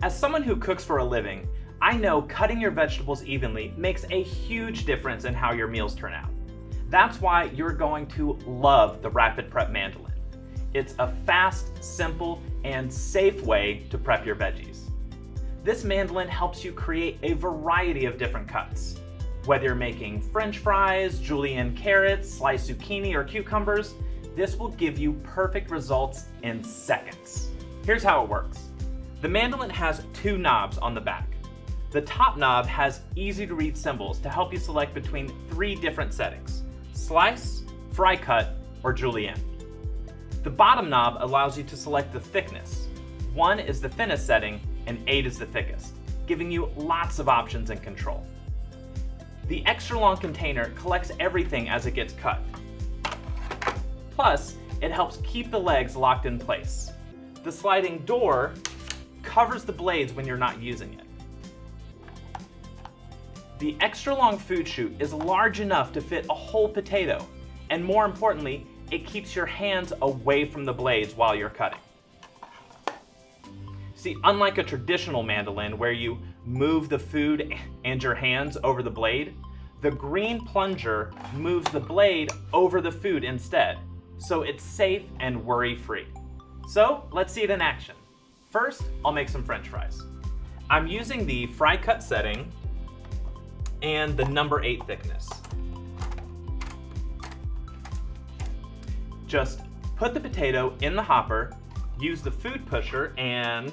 As someone who cooks for a living, I know cutting your vegetables evenly makes a huge difference in how your meals turn out. That's why you're going to love the Rapid Prep Mandoline. It's a fast, simple, and safe way to prep your veggies. This mandoline helps you create a variety of different cuts. Whether you're making French fries, julienne carrots, sliced zucchini, or cucumbers, this will give you perfect results in seconds. Here's how it works. The mandoline has two knobs on the back. The top knob has easy to read symbols to help you select between 3 different settings: slice, fry cut, or julienne. The bottom knob allows you to select the thickness. 1 is the thinnest setting and 8 is the thickest, giving you lots of options and control. The extra long container collects everything as it gets cut. Plus, it helps keep the legs locked in place. The sliding door covers the blades when you're not using it. The extra long food chute is large enough to fit a whole potato, and more importantly, it keeps your hands away from the blades while you're cutting. See, unlike a traditional mandoline where you move the food and your hands over the blade, the green plunger moves the blade over the food instead, so it's safe and worry-free. So let's see it in action. First, I'll make some French fries. I'm using the fry cut setting and the number 8 thickness. Just put the potato in the hopper, use the food pusher, and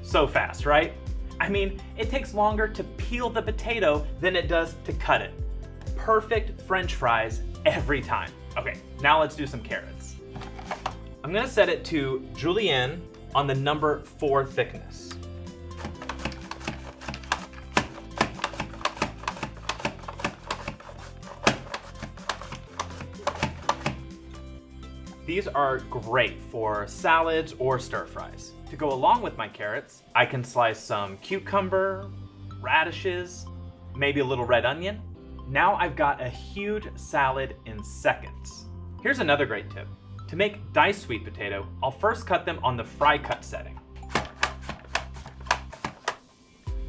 so fast, right? I mean, it takes longer to peel the potato than it does to cut it. Perfect French fries every time. Okay, now let's do some carrots. I'm gonna set it to julienne on the number 4 thickness. These are great for salads or stir fries. To go along with my carrots, I can slice some cucumber, radishes, maybe a little red onion. Now I've got a huge salad in seconds. Here's another great tip. To make diced sweet potato, I'll first cut them on the fry cut setting.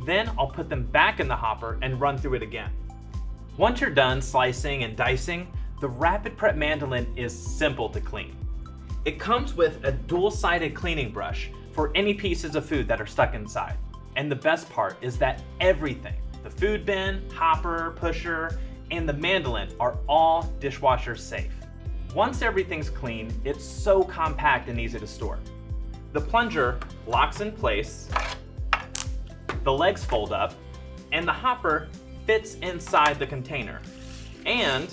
Then I'll put them back in the hopper and run through it again. Once you're done slicing and dicing, the Rapid Prep Mandoline is simple to clean. It comes with a dual-sided cleaning brush for any pieces of food that are stuck inside. And the best part is that everything, the food bin, hopper, pusher, and the mandoline are all dishwasher safe. Once everything's clean, it's so compact and easy to store. The plunger locks in place, the legs fold up, and the hopper fits inside the container. And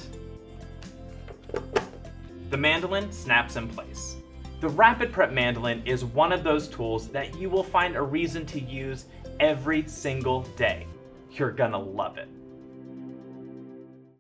the mandoline snaps in place. The Rapid Prep Mandoline is one of those tools that you will find a reason to use every single day. You're gonna love it.